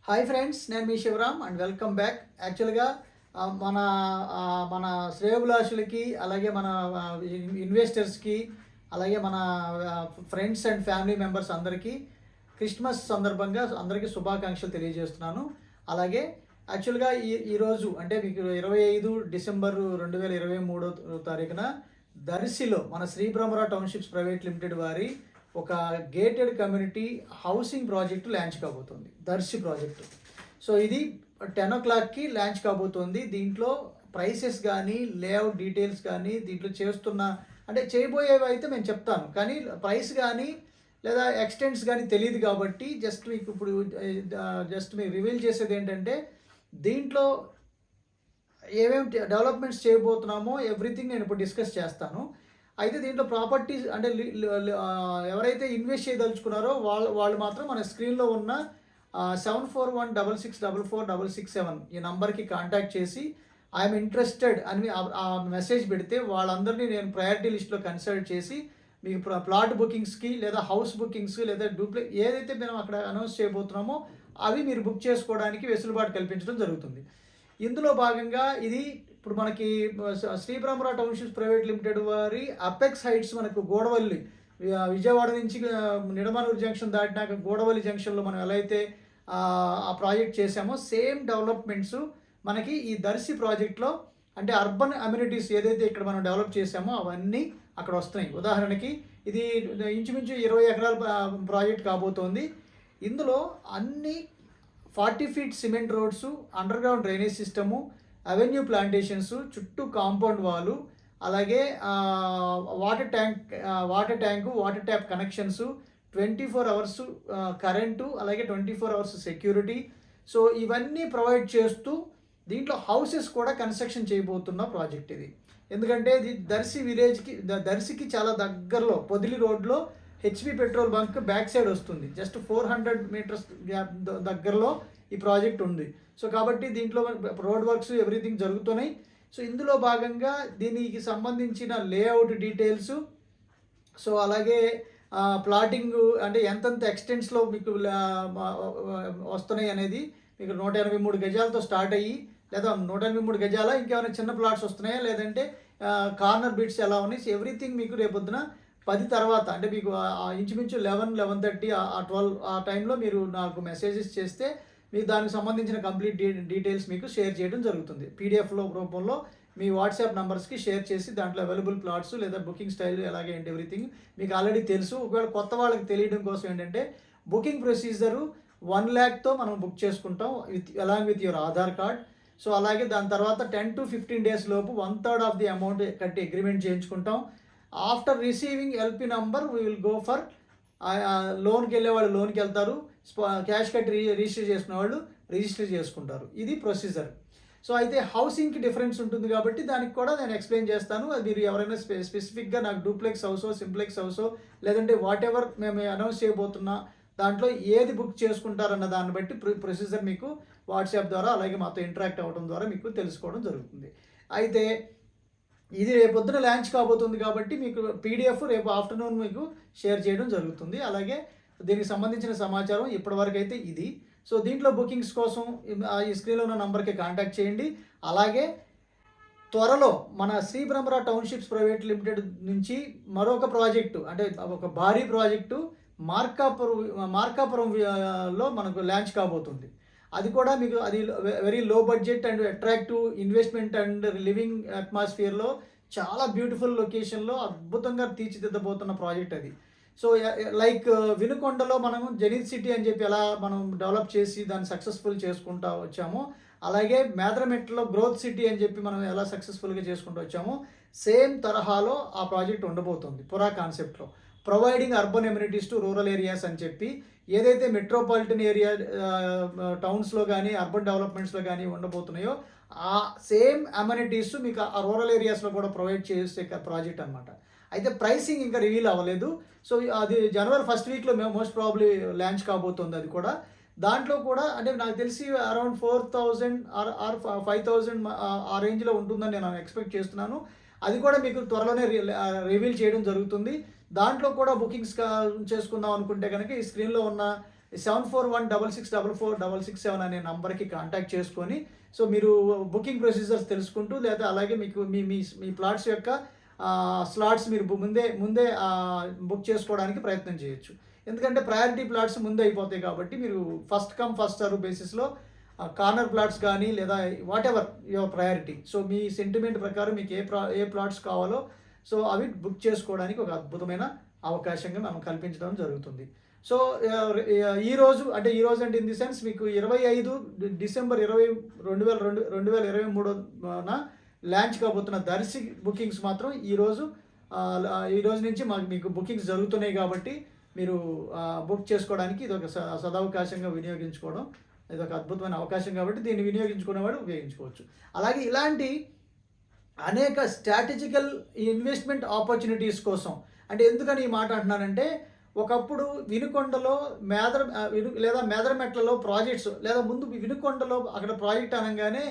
Hi friends, నేను మీ Shivaram and welcome back. యాక్చువల్గా మన మన శ్రేయోభిలాషులకి, అలాగే మన ఇన్వెస్టర్స్కి, అలాగే మన ఫ్రెండ్స్ అండ్ ఫ్యామిలీ మెంబర్స్ అందరికీ క్రిస్మస్ సందర్భంగా అందరికీ శుభాకాంక్షలు తెలియజేస్తున్నాను. అలాగే యాక్చువల్గా ఈరోజు అంటే మీకు 25 డిసెంబర్ 2023 తారీఖున దర్శిలో మన Shri Brahmara townships private limited వారి ఒక gated community housing project launch కాబోతుంది, దర్శి ప్రాజెక్టు. సో ఇది 10 o'clockకి లాంచ్ కాబోతుంది. దీంట్లో ప్రైసెస్ కానీ, లేఅవుట్ డీటెయిల్స్ కానీ, దీంట్లో చేస్తున్న అంటే చేయబోయేవి అయితే నేను చెప్తాను, కానీ ప్రైస్ కానీ లేదా ఎక్స్టెంట్స్ కానీ తెలియదు కాబట్టి జస్ట్ మీకు ఇప్పుడు మీకు రివీల్ చేసేది ఏంటంటే దీంట్లో ఏమేమి డెవలప్మెంట్స్ చేయబోతున్నామో ఎవ్రీథింగ్ నేను ఇప్పుడు డిస్కస్ చేస్తాను. అయితే దీంట్లో ప్రాపర్టీస్ అంటే ఎవరైతే ఇన్వెస్ట్ చేయదలుచుకున్నారో వాళ్ళు మాత్రం మన స్క్రీన్లో ఉన్న 7416644667 ఈ నంబర్కి కాంటాక్ట్ చేసి ఐఎమ్ ఇంట్రెస్టెడ్ అని ఆ మెసేజ్ పెడితే వాళ్ళందరినీ నేను ప్రయారిటీ లిస్ట్లో కన్సల్ట్ చేసి మీకు ప్లాట్ బుకింగ్స్కి లేదా హౌస్ బుకింగ్స్ లేదా ఏదైతే మేము అక్కడ అనౌన్స్ చేయబోతున్నామో అవి మీరు బుక్ చేసుకోవడానికి వెసులుబాటు కల్పించడం జరుగుతుంది. ఇందులో భాగంగా ఇది ఇప్పుడు మనకి Shri Brahmara townships private limited వారి అపెక్స్ హైట్స్ మనకు గోడవల్లి విజయవాడ నుంచి నిడమనూరు జంక్షన్ దాటినాక గోడవల్లి జంక్షన్లో మనం ఎలా అయితే ఆ ప్రాజెక్ట్ చేసామో సేమ్ డెవలప్మెంట్స్ మనకి ఈ దర్శి ప్రాజెక్ట్లో అంటే అర్బన్ అమ్యూనిటీస్ ఏదైతే ఇక్కడ మనం డెవలప్ చేసామో అవన్నీ అక్కడ వస్తున్నాయి. ఉదాహరణకి ఇది ఇంచుమించు 20 ఎకరాల ప్రాజెక్ట్ కాబోతోంది. ఇందులో అన్ని 40 feet cement roads, under ground drainage system, avenue plantations, చుట్టూ కాంపౌండ్ వాలు, అలాగే water tank, water tap connections, 24 hours current, అలాగే 24 hours సెక్యూరిటీ. సో ఇవన్నీ ప్రొవైడ్ చేస్తూ దీంట్లో హౌసెస్ కూడా కన్స్ట్రక్షన్ చేయబోతున్న ప్రాజెక్ట్ ఇది. ఎందుకంటే ఇది దర్శికి చాలా దగ్గరలో పొదిలి రోడ్లో HP petrol bunk back side వస్తుంది. జస్ట్ 400 meters దగ్గరలో ఈ ప్రాజెక్ట్ ఉంది. సో కాబట్టి దీంట్లో రోడ్ వర్క్స్ ఎవ్రీథింగ్ జరుగుతున్నాయి. సో ఇందులో భాగంగా దీనికి సంబంధించిన లేఅవుట్ డీటెయిల్స్, సో అలాగే ప్లాటింగ్ అంటే ఎంతెంత ఎక్స్టెంట్స్లో మీకు వస్తున్నాయి అనేది మీకు 183 గజాలతో స్టార్ట్ అయ్యి లేదా 183 గజాల ఇంకేమైనా చిన్న ప్లాట్స్ వస్తున్నాయా లేదంటే కార్నర్ బిట్స్ ఎలా ఉన్నాయి, ఎవ్రీథింగ్ మీకు రేపొద్దున 10 తర్వాత అంటే మీకు ఇంచుమించు 11:30 12 ఆ టైంలో మీరు నాకు మెసేజెస్ చేస్తే మీకు దానికి సంబంధించిన కంప్లీట్ డీటెయిల్స్ మీకు షేర్ చేయడం జరుగుతుంది. పీడిఎఫ్లో రూపంలో మీ వాట్సాప్ నెంబర్స్కి షేర్ చేసి దాంట్లో అవైలబుల్ ప్లాట్స్ లేదా బుకింగ్ స్టైల్ ఎలాగే ఏంటి ఎవ్రీథింగ్ మీకు ఆల్రెడీ తెలుసు. ఒకవేళ కొత్త వాళ్ళకి తెలియడం కోసం ఏంటంటే బుకింగ్ ప్రొసీజరు 1 lakhతో మనం బుక్ చేసుకుంటాం along with your Aadhaar card. So అలాగే దాని తర్వాత 10 to 15 days లోపు 1/3 ఆఫ్ ది అమౌంట్ కట్టి అగ్రిమెంట్ చేయించుకుంటాం. After receiving LP number we will go for లోన్కి వెళ్ళే వాళ్ళు లోన్కి వెళ్తారు, క్యాష్ కట్టి రిజిస్టర్ చేసుకునే వాళ్ళు రిజిస్టర్ చేసుకుంటారు. ఇది ప్రొసీజర్. సో అయితే హౌసింగ్కి డిఫరెన్స్ ఉంటుంది కాబట్టి దానికి కూడా నేను ఎక్స్ప్లెయిన్ చేస్తాను. అది మీరు ఎవరైనా స్పెసిఫిక్గా నాకు డూప్లెక్స్ హౌసో, సింప్లెక్స్ హౌసో లేదంటే వాట్ ఎవర్ మేము అనౌన్స్ చేయబోతున్నా దాంట్లో ఏది బుక్ చేసుకుంటారన్న దాన్ని బట్టి ప్రొసీజర్ మీకు వాట్సాప్ ద్వారా అలాగే మాతో ఇంటరాక్ట్ అవ్వడం ద్వారా మీకు తెలుసుకోవడం జరుగుతుంది. అయితే ఇది రేపొద్దున లాంచ్ కాబోతుంది కాబట్టి మీకు పీడిఎఫ్ రేపు ఆఫ్టర్నూన్ మీకు షేర్ చేయడం జరుగుతుంది. అలాగే దీనికి సంబంధించిన సమాచారం ఇప్పటివరకు అయితే ఇది. సో దీంట్లో బుకింగ్స్ కోసం ఈ స్క్రీన్లో ఉన్న నంబర్కి కాంటాక్ట్ చేయండి. అలాగే త్వరలో మన Shri Brahmara townships private limited నుంచి మరొక ప్రాజెక్టు అంటే ఒక భారీ ప్రాజెక్టు మార్కాపురంలో మనకు లాంచ్ కాబోతుంది. అది కూడా మీకు అది very low budget and attractive investment and living అట్మాస్ఫియర్లో చాలా బ్యూటిఫుల్ లొకేషన్లో అద్భుతంగా తీర్చిదిద్దబోతున్న ప్రాజెక్ట్ అది. సో లైక్ వినుకొండలో మనము జెనిత్ సిటీ అని చెప్పి ఎలా మనం డెవలప్ చేసి దాన్ని సక్సెస్ఫుల్ చేసుకుంటూ వచ్చామో, అలాగే మేదరమెట్లో గ్రోత్ సిటీ అని చెప్పి మనం ఎలా సక్సెస్ఫుల్గా చేసుకుంటూ వచ్చామో సేమ్ తరహాలో ఆ ప్రాజెక్ట్ ఉండబోతుంది. పురా కాన్సెప్ట్లో providing urban amenities to rural areas అని చెప్పి ఏదైతే మెట్రోపాలిటన్ ఏరియా టౌన్స్లో కానీ అర్బన్ డెవలప్మెంట్స్లో కానీ ఉండబోతున్నాయో ఆ సేమ్ అమ్యూనిటీస్ మీకు ఆ రూరల్ ఏరియాస్లో కూడా ప్రొవైడ్ చేసే ప్రాజెక్ట్ అనమాట. అయితే ప్రైసింగ్ ఇంకా రివీల్ అవ్వలేదు. సో అది January 1st weekలో మేము మోస్ట్ ప్రాబ్లీ లాంచ్ కాబోతుంది. అది కూడా దాంట్లో కూడా అంటే నాకు తెలిసి అరౌండ్ 4,000 ఆర్ 5,000 ఆ రేంజ్లో ఉంటుందని నేను ఎక్స్పెక్ట్ చేస్తున్నాను. అది కూడా మీకు త్వరలోనే రివీల్ చేయడం జరుగుతుంది. దాంట్లో కూడా బుకింగ్స్ చేసుకుందాం అనుకుంటే కనుక ఈ స్క్రీన్లో ఉన్న 7416446667 అనే నంబర్కి కాంటాక్ట్ చేసుకొని సో మీరు బుకింగ్ ప్రొసీజర్స్ తెలుసుకుంటూ లేదా అలాగే మీకు మీ మీ మీ ప్లాట్స్ యొక్క స్లాట్స్ మీరు ముందే బుక్ చేసుకోవడానికి ప్రయత్నం చేయొచ్చు. ఎందుకంటే ప్రయారిటీ ప్లాట్స్ ముందే అయిపోతాయి కాబట్టి మీరు ఫస్ట్ కమ్ ఫస్ట్ సర్వ్ బేసిస్లో కార్నర్ ప్లాట్స్ కానీ లేదా whatever your priority, so మీ సెంటిమెంట్ ప్రకారం మీకు ఏ ప్లాట్స్ కావాలో సో అవి బుక్ చేసుకోవడానికి ఒక అద్భుతమైన అవకాశంగా మనం కల్పించడం జరుగుతుంది. సో ఈరోజు అంటే ఇన్ ది సెన్స్ మీకు 25 డిసెంబర్ 2023న లాంచ్ కాబోతున్న దర్శి బుకింగ్స్ మాత్రం ఈ రోజు నుంచి మీకు బుకింగ్స్ జరుగుతున్నాయి కాబట్టి మీరు బుక్ చేసుకోవడానికి ఇది ఒక సదవకాశంగా వినియోగించుకోవడం ఇది ఒక అద్భుతమైన అవకాశం కాబట్టి దీన్ని వినియోగించుకునేవాడు ఉపయోగించుకోవచ్చు. అలాగే ఇలాంటి అనేక స్ట్రాటజికల్ ఇన్వెస్ట్మెంట్ ఆపర్చునిటీస్ కోసం అంటే ఎందుకని ఈ మాట అంటున్నానంటే ఒకప్పుడు వినుకొండలో లేదా మేదరమెట్లలో ప్రాజెక్ట్స్ లేదా ముందు వినుకొండలో అక్కడ ప్రాజెక్ట్ అనగానే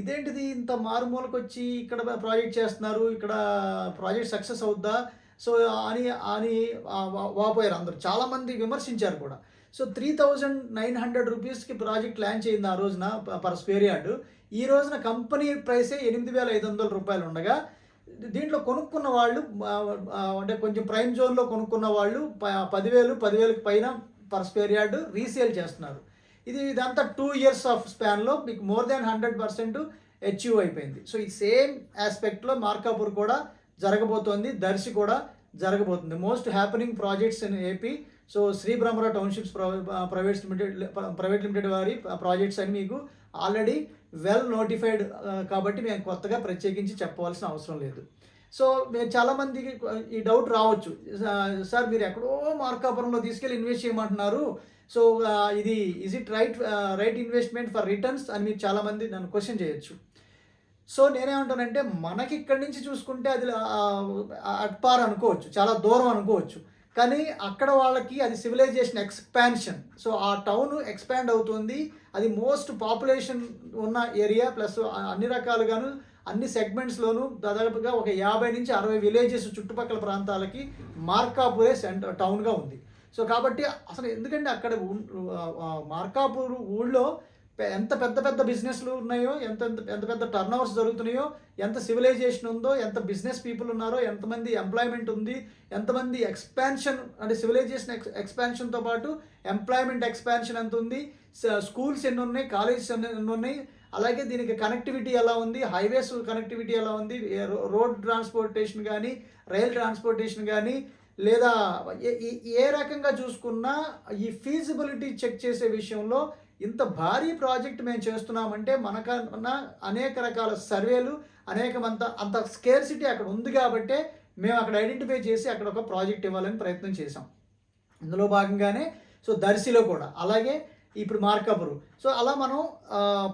ఇదేంటిది ఇంత మారుమూలకు వచ్చి ఇక్కడ ప్రాజెక్ట్ చేస్తున్నారు, ఇక్కడ ప్రాజెక్ట్ సక్సెస్ అవుద్దా సో అని అని వాపోయారు అందరూ, చాలామంది విమర్శించారు కూడా. సో 3,900 రూపీస్కి ప్రాజెక్ట్ లాంచ్ అయింది ఆ రోజున పర్ స్క్వేర్ యార్డు. ఈ రోజున కంపెనీ ప్రైసే 8,500 రూపాయలు ఉండగా దీంట్లో కొనుక్కున్న వాళ్ళు అంటే కొంచెం ప్రైమ్ జోన్లో కొనుక్కున్న వాళ్ళు 10,000 పైన పర్ స్క్వేర్ యార్డు రీసేల్ చేస్తున్నారు. ఇదంతా 2 years ఆఫ్ స్పాన్లో మీకు మోర్ దాన్ 100% అచీవ్ అయిపోయింది. సో ఈ సేమ్ ఆస్పెక్ట్లో మార్కాపూర్ కూడా జరగబోతోంది, దర్శి కూడా జరగబోతుంది. Most happening projects in AP. So Shri Brahmara townships private limited వారి ప్రాజెక్ట్స్ అని మీకు ఆల్రెడీ వెల్ నోటిఫైడ్ కాబట్టి మేము కొత్తగా ప్రత్యేకించి చెప్పవలసిన అవసరం లేదు. సో చాలామందికి ఈ డౌట్ రావచ్చు, సార్ మీరు ఎక్కడో మార్కాపురంలో తీసుకెళ్ళి ఇన్వెస్ట్ చేయమంటున్నారు, so is it right investment for returns అని మీరు చాలామంది నన్ను క్వశ్చన్ చేయొచ్చు. సో నేనేమంటానంటే మనకి ఇక్కడి నుంచి చూసుకుంటే అది అట్పార్ అనుకోవచ్చు, చాలా దూరం అనుకోవచ్చు, కానీ అక్కడ వాళ్ళకి అది సివిలైజేషన్ ఎక్స్పాన్షన్. సో ఆ టౌన్ ఎక్స్పాండ్ అవుతుంది, అది మోస్ట్ పాపులేషన్ ఉన్న ఏరియా ప్లస్ అన్ని రకాలుగాను అన్ని సెగ్మెంట్స్లోనూ దాదాపుగా ఒక 50 నుంచి 60 విలేజెస్ చుట్టుపక్కల ప్రాంతాలకి మార్కాపూరే టౌన్గా ఉంది. సో కాబట్టి అసలు ఎందుకంటే అక్కడ మార్కాపూర్ ఊళ్ళో ఎంత పెద్ద బిజినెస్లు ఉన్నాయో, ఎంత పెద్ద టర్న్ ఓవర్స్ జరుగుతున్నాయో, ఎంత సివిలైజేషన్ ఉందో, ఎంత బిజినెస్ పీపుల్ ఉన్నారో, ఎంతమంది ఎంప్లాయ్మెంట్ ఉంది, ఎంతమంది ఎక్స్పాన్షన్ అంటే సివిలైజేషన్ ఎక్స్పాన్షన్తో పాటు ఎంప్లాయ్మెంట్ ఎక్స్పాన్షన్ ఎంత ఉంది, స్కూల్స్ ఎన్ని ఉన్నాయి, కాలేజెస్ ఎన్ని ఉన్నాయి, అలాగే దీనికి కనెక్టివిటీ ఎలా ఉంది, హైవేస్ కనెక్టివిటీ ఎలా ఉంది, రోడ్ ట్రాన్స్పోర్టేషన్ కానీ రైల్ ట్రాన్స్పోర్టేషన్ కానీ లేదా ఏ రకంగా చూసుకున్నా ఈ ఫీజిబిలిటీ చెక్ చేసే విషయంలో ఇంత భారీ ప్రాజెక్ట్ మేము చేస్తున్నామంటే మనకన్నా అనేక రకాల సర్వేలు అంత స్కేర్సిటీ అక్కడ ఉంది కాబట్టే మేము అక్కడ ఐడెంటిఫై చేసి అక్కడ ఒక ప్రాజెక్ట్ ఇవ్వాలని ప్రయత్నం చేసాం. ఇందులో భాగంగానే సో దర్శిలో కూడా అలాగే ఇప్పుడు మార్కాపూర్. సో అలా మనం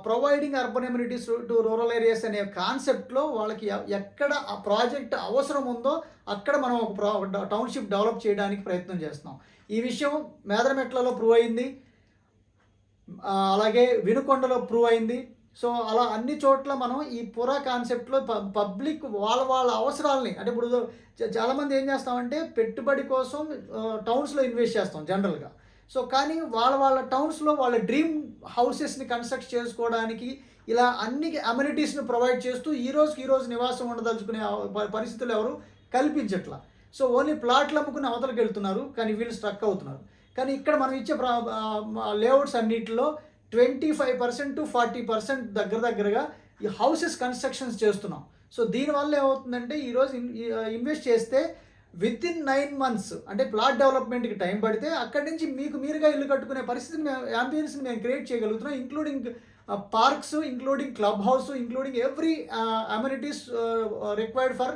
providing urban amenities to rural areas అనే కాన్సెప్ట్లో వాళ్ళకి ఎక్కడ ఆ ప్రాజెక్ట్ అవసరం ఉందో అక్కడ మనం ఒక టౌన్షిప్ డెవలప్ చేయడానికి ప్రయత్నం చేస్తున్నాం. ఈ విషయం మేదరమెట్లలో ప్రూవ్ అయింది, అలాగే వినుకొండలో ప్రూవ్ అయింది. సో అలా అన్ని చోట్ల మనం ఈ పురా కాన్సెప్ట్లో పబ్లిక్ వాళ్ళ అవసరాలని అంటే ఇప్పుడు చాలామంది ఏం చేస్తామంటే పెట్టుబడి కోసం టౌన్స్లో ఇన్వెస్ట్ చేస్తాం జనరల్గా. సో కానీ వాళ్ళ టౌన్స్లో వాళ్ళ డ్రీమ్ హౌసెస్ని కన్స్ట్రక్ట్ చేసుకోవడానికి ఇలా అన్ని అమ్యూనిటీస్ని ప్రొవైడ్ చేస్తూ ఈ రోజు నివాసం ఉండదలుచుకునే పరిస్థితులు ఎవరు కల్పించట్లా. సో ఓన్లీ ప్లాట్లు అమ్ముకుని అవతలకి వెళ్తున్నారు, కానీ వీళ్ళు స్ట్రక్ అవుతున్నారు. కానీ ఇక్కడ మనం ఇచ్చే లేఅవుట్స్ అన్నిటిలో 25% to 40% దగ్గరగా ఈ హౌసెస్ కన్స్ట్రక్షన్స్ చేస్తున్నాం. సో దీనివల్ల ఏమవుతుందంటే ఈరోజు ఇన్వెస్ట్ చేస్తే విత్ ఇన్ 9 months అంటే ప్లాట్ డెవలప్మెంట్కి టైం పడితే అక్కడి నుంచి మీరుగా ఇల్లు కట్టుకునే పరిస్థితిని యాంబియన్స్ని మేము క్రియేట్ చేయగలుగుతున్నాం, including parks, including club house, including every amenities required for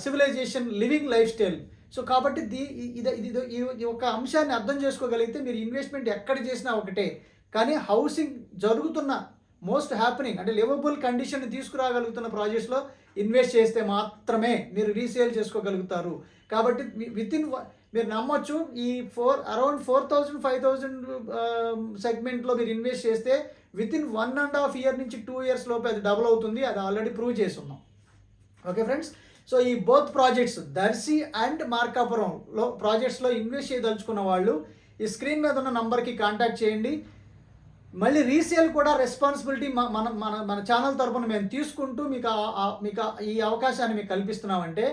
civilization living life style. So కాబట్టి ఈ ఒక అంశాన్ని అర్థం చేసుకోగలిగితే మీరు ఇన్వెస్ట్మెంట్ ఎక్కడ చేసినా ఒకటే, కానీ హౌసింగ్ జరుగుతున్న మోస్ట్ హ్యాపెనింగ్ అంటే లివబుల్ కండిషన్ తీసుకురాగలుగుతున్న ప్రాజెక్ట్స్లో ఇన్వెస్ట్ చేస్తే మాత్రమే మీరు రీసేల్ చేసుకోగలుగుతారు. కాబట్టి మీరు నమ్మొచ్చు ఈ అరౌండ్ 4,000-5,000 సెగ్మెంట్లో మీరు ఇన్వెస్ట్ చేస్తే విత్ ఇన్ 1.5 year నుంచి 2 years లోపు అది డబుల్ అవుతుంది. అది ఆల్రెడీ ప్రూవ్ చేసి ఉన్నాం. ఓకే ఫ్రెండ్స్, సో ఈ బోత్ ప్రాజెక్ట్స్ దర్శి అండ్ మార్కాపురంలో ప్రాజెక్ట్స్లో ఇన్వెస్ట్ చేయదలుచుకున్న వాళ్ళు ఈ స్క్రీన్ మీద ఉన్న నంబర్కి కాంటాక్ట్ చేయండి. మళ్ళీ రీసేల్ కూడా రెస్పాన్సిబిలిటీ మన మన మన ఛానల్ తరపున మేము తీసుకుంటూ మీకు ఈ అవకాశాన్ని మీకు కల్పిస్తున్నామంటే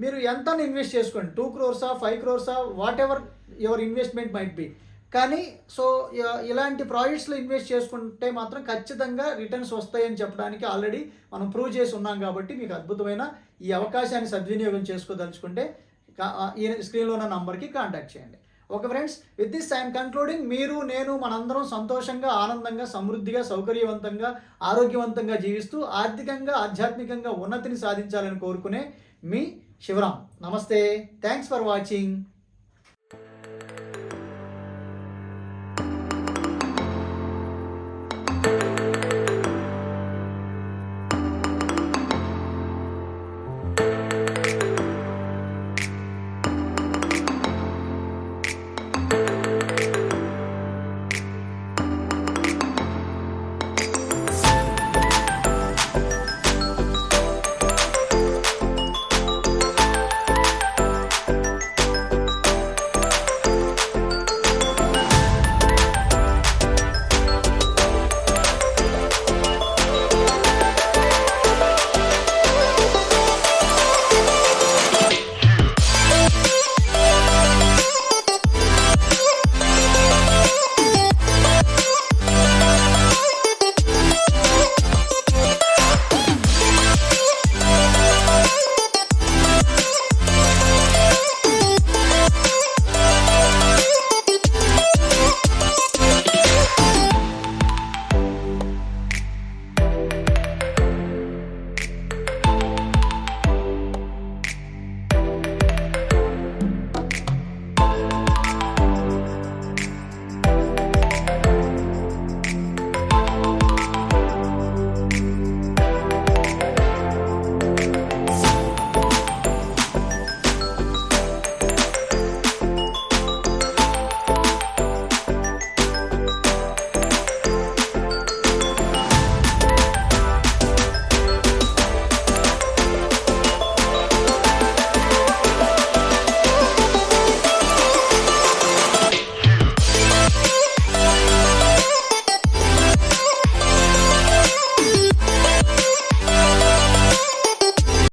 మీరు ఎంత ఇన్వెస్ట్ చేసుకోండి, 2 crores 5 crores what ever your investment might be. కానీ సో ఇలాంటి ప్రాజెక్ట్స్లో ఇన్వెస్ట్ చేసుకుంటే మాత్రం ఖచ్చితంగా రిటర్న్స్ వస్తాయని చెప్పడానికి ఆల్రెడీ మనం ప్రూవ్ చేసి ఉన్నాం. కాబట్టి మీకు అద్భుతమైన ఈ అవకాశాన్ని సద్వినియోగం చేసుకోదలుచుకుంటే ఈ స్క్రీన్లో ఉన్న నంబర్కి కాంటాక్ట్ చేయండి. Okay friends, with this I'm concluding. మీరు నేను మనందరం సంతోషంగా, ఆనందంగా, సమృద్ధిగా, సౌకర్యవంతంగా, ఆరోగ్యవంతంగా జీవిస్తూ ఆర్థికంగా, ఆధ్యాత్మికంగా ఉన్నతిని సాధించాలని కోరుకునే మీ శివరాం. నమస్తే, థ్యాంక్స్ ఫర్ వాచింగ్.